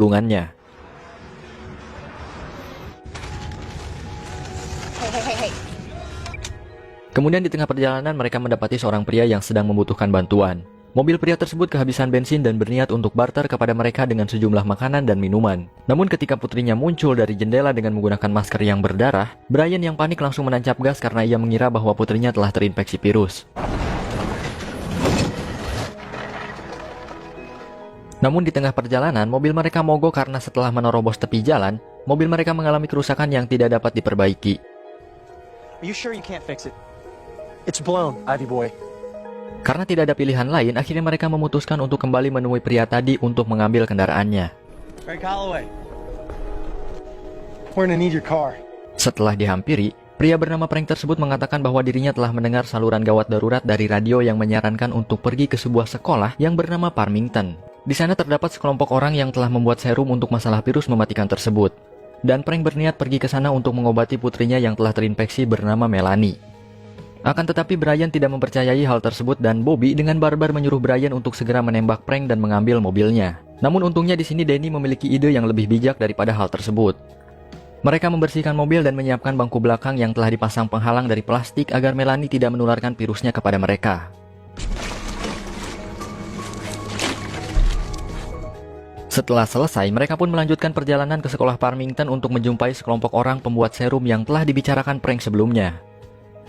lingkungannya. Kemudian di tengah perjalanan mereka mendapati seorang pria yang sedang membutuhkan bantuan. Mobil pria tersebut kehabisan bensin dan berniat untuk barter kepada mereka dengan sejumlah makanan dan minuman. Namun ketika putrinya muncul dari jendela dengan menggunakan masker yang berdarah, Brian yang panik langsung menancap gas karena ia mengira bahwa putrinya telah terinfeksi virus. Namun di tengah perjalanan, mobil mereka mogok karena setelah menerobos tepi jalan, mobil mereka mengalami kerusakan yang tidak dapat diperbaiki. Are you sure you can't fix it? It's blown, Ivy Boy. Karena tidak ada pilihan lain, akhirnya mereka memutuskan untuk kembali menemui pria tadi untuk mengambil kendaraannya. Frank Holloway. We're gonna need your car. Setelah dihampiri, pria bernama Frank tersebut mengatakan bahwa dirinya telah mendengar saluran gawat darurat dari radio yang menyarankan untuk pergi ke sebuah sekolah yang bernama Farmington. Di sana terdapat sekelompok orang yang telah membuat serum untuk masalah virus mematikan tersebut. Dan Frank berniat pergi ke sana untuk mengobati putrinya yang telah terinfeksi bernama Melanie. Akan tetapi Brian tidak mempercayai hal tersebut dan Bobby dengan barbar menyuruh Brian untuk segera menembak Frank dan mengambil mobilnya. Namun untungnya di sini Danny memiliki ide yang lebih bijak daripada hal tersebut. Mereka membersihkan mobil dan menyiapkan bangku belakang yang telah dipasang penghalang dari plastik agar Melanie tidak menularkan virusnya kepada mereka. Setelah selesai, mereka pun melanjutkan perjalanan ke sekolah Farmington untuk menjumpai sekelompok orang pembuat serum yang telah dibicarakan Frank sebelumnya.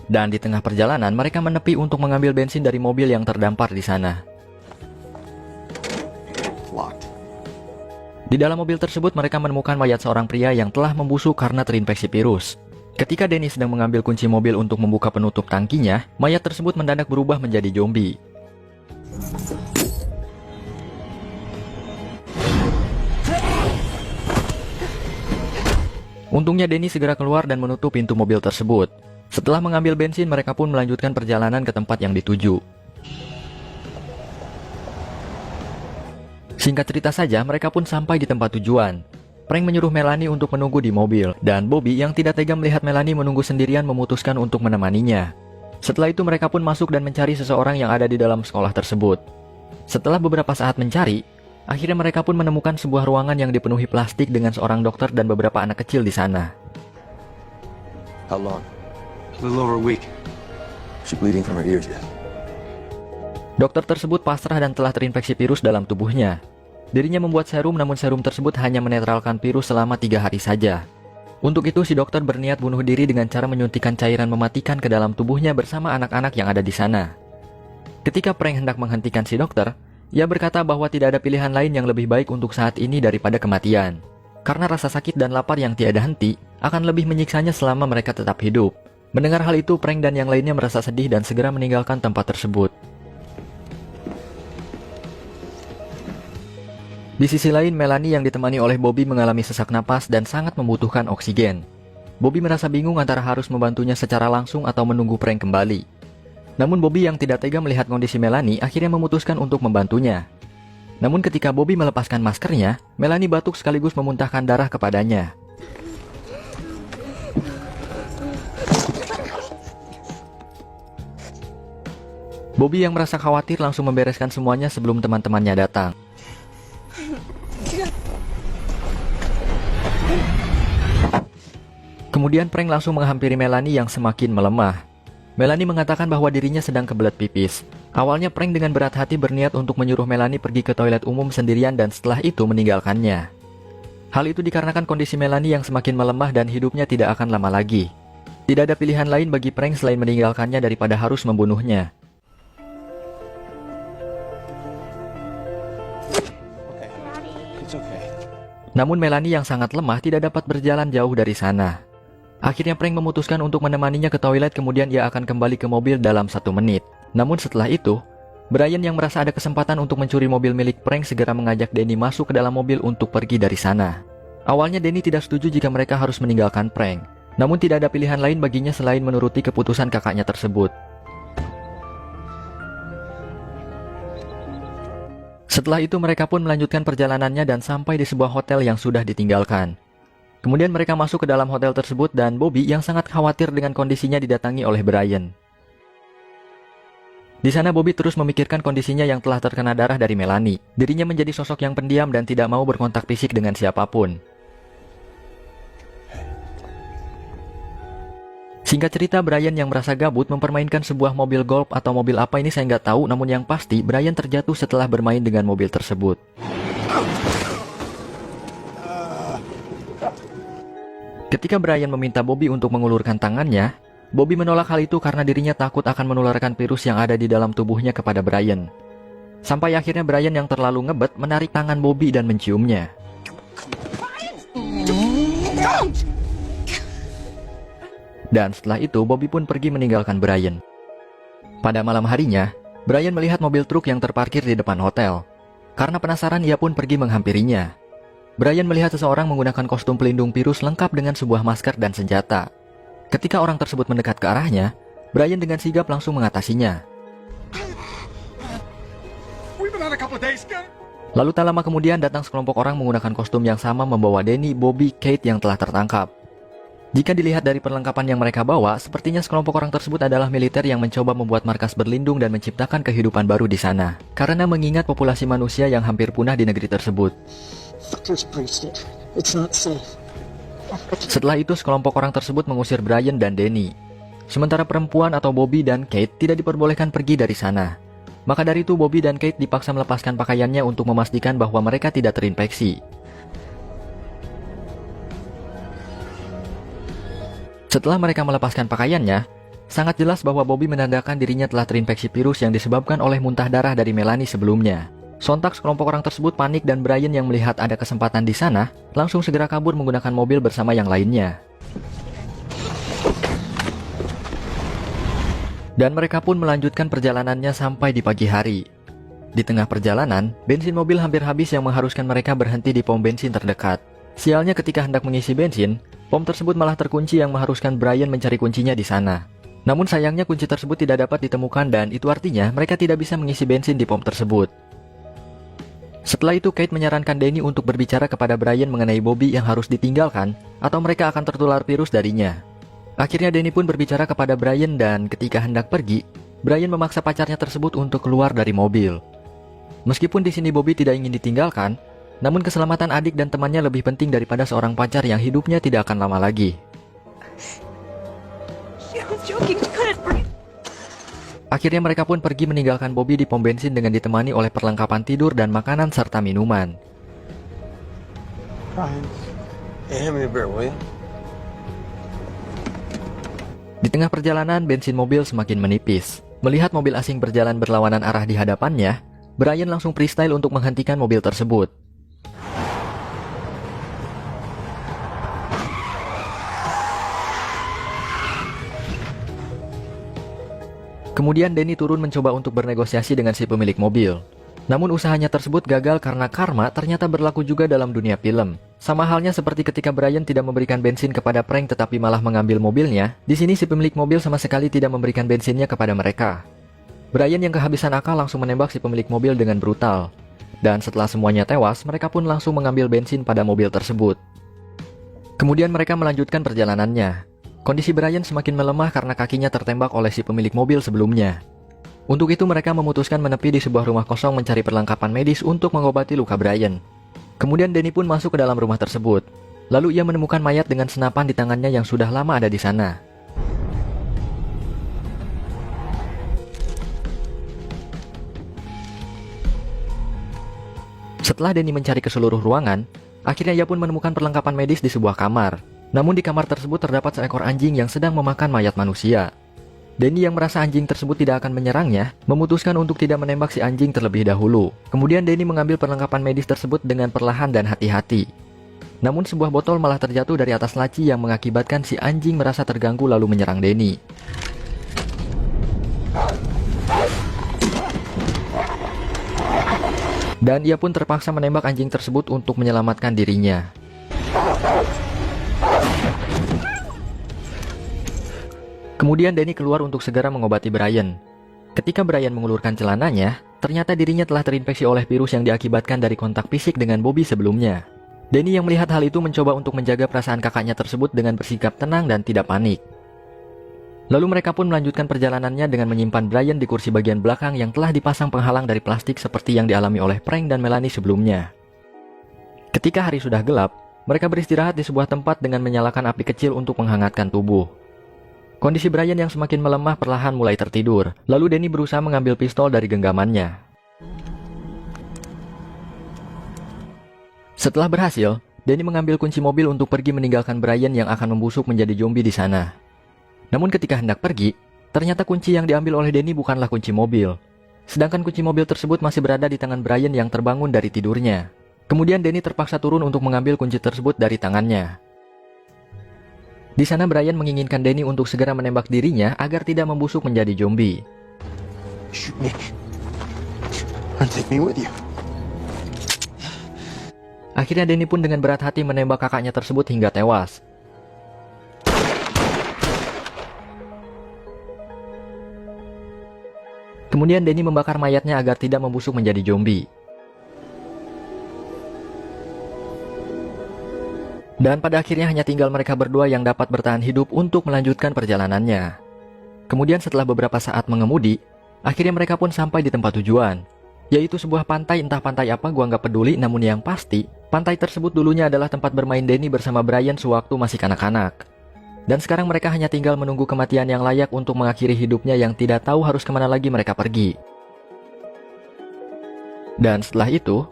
Dan di tengah perjalanan, mereka menepi untuk mengambil bensin dari mobil yang terdampar di sana. Di dalam mobil tersebut, mereka menemukan mayat seorang pria yang telah membusuk karena terinfeksi virus. Ketika Danny sedang mengambil kunci mobil untuk membuka penutup tangkinya, mayat tersebut mendadak berubah menjadi zombie. Untungnya Danny segera keluar dan menutup pintu mobil tersebut. Setelah mengambil bensin, mereka pun melanjutkan perjalanan ke tempat yang dituju. Singkat cerita saja, mereka pun sampai di tempat tujuan. Frank menyuruh Melanie untuk menunggu di mobil, dan Bobby yang tidak tega melihat Melanie menunggu sendirian memutuskan untuk menemaninya. Setelah itu mereka pun masuk dan mencari seseorang yang ada di dalam sekolah tersebut. Setelah beberapa saat mencari, akhirnya mereka pun menemukan sebuah ruangan yang dipenuhi plastik dengan seorang dokter dan beberapa anak kecil di sana. How long? A little over a week. She bleeding from her ears yet? Dokter tersebut pasrah dan telah terinfeksi virus dalam tubuhnya. Dirinya membuat serum, namun serum tersebut hanya menetralkan virus selama 3 hari saja. Untuk itu si dokter berniat bunuh diri dengan cara menyuntikkan cairan mematikan ke dalam tubuhnya bersama anak-anak yang ada di sana. Ketika Frank hendak menghentikan si dokter, ia berkata bahwa tidak ada pilihan lain yang lebih baik untuk saat ini daripada kematian. Karena rasa sakit dan lapar yang tiada henti akan lebih menyiksanya selama mereka tetap hidup. Mendengar hal itu, Frank dan yang lainnya merasa sedih dan segera meninggalkan tempat tersebut. Di sisi lain, Melanie yang ditemani oleh Bobby mengalami sesak napas dan sangat membutuhkan oksigen. Bobby merasa bingung antara harus membantunya secara langsung atau menunggu Frank kembali. Namun Bobby yang tidak tega melihat kondisi Melanie akhirnya memutuskan untuk membantunya. Namun ketika Bobby melepaskan maskernya, Melanie batuk sekaligus memuntahkan darah kepadanya. Bobby yang merasa khawatir langsung membereskan semuanya sebelum teman-temannya datang. Kemudian Frank langsung menghampiri Melanie yang semakin melemah. Melanie mengatakan bahwa dirinya sedang kebelet pipis. Awalnya Frank dengan berat hati berniat untuk menyuruh Melanie pergi ke toilet umum sendirian dan setelah itu meninggalkannya. Hal itu dikarenakan kondisi Melanie yang semakin melemah dan hidupnya tidak akan lama lagi. Tidak ada pilihan lain bagi Frank selain meninggalkannya daripada harus membunuhnya. Namun Melanie yang sangat lemah tidak dapat berjalan jauh dari sana. Akhirnya Frank memutuskan untuk menemaninya ke toilet, kemudian ia akan kembali ke mobil dalam 1 menit. Namun setelah itu, Brian yang merasa ada kesempatan untuk mencuri mobil milik Frank segera mengajak Danny masuk ke dalam mobil untuk pergi dari sana. Awalnya Danny tidak setuju jika mereka harus meninggalkan Frank. Namun tidak ada pilihan lain baginya selain menuruti keputusan kakaknya tersebut. Setelah itu mereka pun melanjutkan perjalanannya dan sampai di sebuah hotel yang sudah ditinggalkan. Kemudian mereka masuk ke dalam hotel tersebut dan Bobby yang sangat khawatir dengan kondisinya didatangi oleh Brian. Di sana Bobby terus memikirkan kondisinya yang telah terkena darah dari Melanie. Dirinya menjadi sosok yang pendiam dan tidak mau berkontak fisik dengan siapapun. Singkat cerita, Brian yang merasa gabut mempermainkan sebuah mobil golf atau mobil apa ini saya nggak tahu, namun yang pasti Brian terjatuh setelah bermain dengan mobil tersebut. Ketika Brian meminta Bobby untuk mengulurkan tangannya, Bobby menolak hal itu karena dirinya takut akan menularkan virus yang ada di dalam tubuhnya kepada Brian. Sampai akhirnya Brian yang terlalu ngebet menarik tangan Bobby dan menciumnya. Dan setelah itu Bobby pun pergi meninggalkan Brian. Pada malam harinya, Brian melihat mobil truk yang terparkir di depan hotel. Karena penasaran ia pun pergi menghampirinya. Brian melihat seseorang menggunakan kostum pelindung virus lengkap dengan sebuah masker dan senjata. Ketika orang tersebut mendekat ke arahnya, Brian dengan sigap langsung mengatasinya. Lalu tak lama kemudian datang sekelompok orang menggunakan kostum yang sama membawa Danny, Bobby, Kate yang telah tertangkap. Jika dilihat dari perlengkapan yang mereka bawa, sepertinya sekelompok orang tersebut adalah militer yang mencoba membuat markas berlindung dan menciptakan kehidupan baru di sana. Karena mengingat populasi manusia yang hampir punah di negeri tersebut. Setelah itu, sekelompok orang tersebut mengusir Brian dan Danny. Sementara perempuan atau Bobby dan Kate tidak diperbolehkan pergi dari sana. Maka dari itu, Bobby dan Kate dipaksa melepaskan pakaiannya untuk memastikan bahwa mereka tidak terinfeksi. Setelah mereka melepaskan pakaiannya, sangat jelas bahwa Bobby menandakan dirinya telah terinfeksi virus yang disebabkan oleh muntah darah dari Melanie sebelumnya. Sontak sekelompok orang tersebut panik dan Brian yang melihat ada kesempatan di sana, langsung segera kabur menggunakan mobil bersama yang lainnya. Dan mereka pun melanjutkan perjalanannya sampai di pagi hari. Di tengah perjalanan, bensin mobil hampir habis yang mengharuskan mereka berhenti di pom bensin terdekat. Sialnya ketika hendak mengisi bensin, pom tersebut malah terkunci yang mengharuskan Brian mencari kuncinya di sana. Namun sayangnya kunci tersebut tidak dapat ditemukan dan itu artinya mereka tidak bisa mengisi bensin di pom tersebut. Setelah itu Kate menyarankan Danny untuk berbicara kepada Brian mengenai Bobby yang harus ditinggalkan atau mereka akan tertular virus darinya. Akhirnya Danny pun berbicara kepada Brian dan ketika hendak pergi, Brian memaksa pacarnya tersebut untuk keluar dari mobil. Meskipun di sini Bobby tidak ingin ditinggalkan, namun keselamatan adik dan temannya lebih penting daripada seorang pacar yang hidupnya tidak akan lama lagi. Akhirnya mereka pun pergi meninggalkan Bobby di pom bensin dengan ditemani oleh perlengkapan tidur dan makanan serta minuman. Di tengah perjalanan, bensin mobil semakin menipis. Melihat mobil asing berjalan berlawanan arah di hadapannya, Brian langsung freestyle untuk menghentikan mobil tersebut. Kemudian Danny turun mencoba untuk bernegosiasi dengan si pemilik mobil. Namun usahanya tersebut gagal karena karma ternyata berlaku juga dalam dunia film. Sama halnya seperti ketika Brian tidak memberikan bensin kepada Frank tetapi malah mengambil mobilnya, di sini si pemilik mobil sama sekali tidak memberikan bensinnya kepada mereka. Brian yang kehabisan akal langsung menembak si pemilik mobil dengan brutal. Dan setelah semuanya tewas, mereka pun langsung mengambil bensin pada mobil tersebut. Kemudian mereka melanjutkan perjalanannya. Kondisi Brian semakin melemah karena kakinya tertembak oleh si pemilik mobil sebelumnya. Untuk itu mereka memutuskan menepi di sebuah rumah kosong mencari perlengkapan medis untuk mengobati luka Brian. Kemudian Danny pun masuk ke dalam rumah tersebut. Lalu ia menemukan mayat dengan senapan di tangannya yang sudah lama ada di sana. Setelah Danny mencari ke seluruh ruangan, akhirnya ia pun menemukan perlengkapan medis di sebuah kamar. Namun di kamar tersebut terdapat seekor anjing yang sedang memakan mayat manusia. Danny yang merasa anjing tersebut tidak akan menyerangnya, memutuskan untuk tidak menembak si anjing terlebih dahulu. Kemudian Danny mengambil perlengkapan medis tersebut dengan perlahan dan hati-hati. Namun sebuah botol malah terjatuh dari atas laci yang mengakibatkan si anjing merasa terganggu lalu menyerang Danny. Dan ia pun terpaksa menembak anjing tersebut untuk menyelamatkan dirinya. Kemudian Danny keluar untuk segera mengobati Brian. Ketika Brian mengulurkan celananya, ternyata dirinya telah terinfeksi oleh virus yang diakibatkan dari kontak fisik dengan Bobby sebelumnya. Danny yang melihat hal itu mencoba untuk menjaga perasaan kakaknya tersebut dengan bersikap tenang dan tidak panik. Lalu mereka pun melanjutkan perjalanannya dengan menyimpan Brian di kursi bagian belakang yang telah dipasang penghalang dari plastik seperti yang dialami oleh Frank dan Melanie sebelumnya. Ketika hari sudah gelap, mereka beristirahat di sebuah tempat dengan menyalakan api kecil untuk menghangatkan tubuh. Kondisi Brian yang semakin melemah perlahan mulai tertidur, lalu Danny berusaha mengambil pistol dari genggamannya. Setelah berhasil, Danny mengambil kunci mobil untuk pergi meninggalkan Brian yang akan membusuk menjadi zombie di sana. Namun ketika hendak pergi, ternyata kunci yang diambil oleh Danny bukanlah kunci mobil. Sedangkan kunci mobil tersebut masih berada di tangan Brian yang terbangun dari tidurnya. Kemudian Danny terpaksa turun untuk mengambil kunci tersebut dari tangannya. Di sana Brian menginginkan Danny untuk segera menembak dirinya agar tidak membusuk menjadi zombie. Shoot me. And take me with you. Akhirnya Danny pun dengan berat hati menembak kakaknya tersebut hingga tewas. Kemudian Danny membakar mayatnya agar tidak membusuk menjadi zombie. Dan pada akhirnya hanya tinggal mereka berdua yang dapat bertahan hidup untuk melanjutkan perjalanannya. Kemudian setelah beberapa saat mengemudi, akhirnya mereka pun sampai di tempat tujuan, yaitu sebuah pantai. Entah pantai apa gua nggak peduli, namun yang pasti, pantai tersebut dulunya adalah tempat bermain Danny bersama Brian sewaktu masih kanak-kanak. Dan sekarang mereka hanya tinggal menunggu kematian yang layak untuk mengakhiri hidupnya yang tidak tahu harus kemana lagi mereka pergi. Dan setelah itu,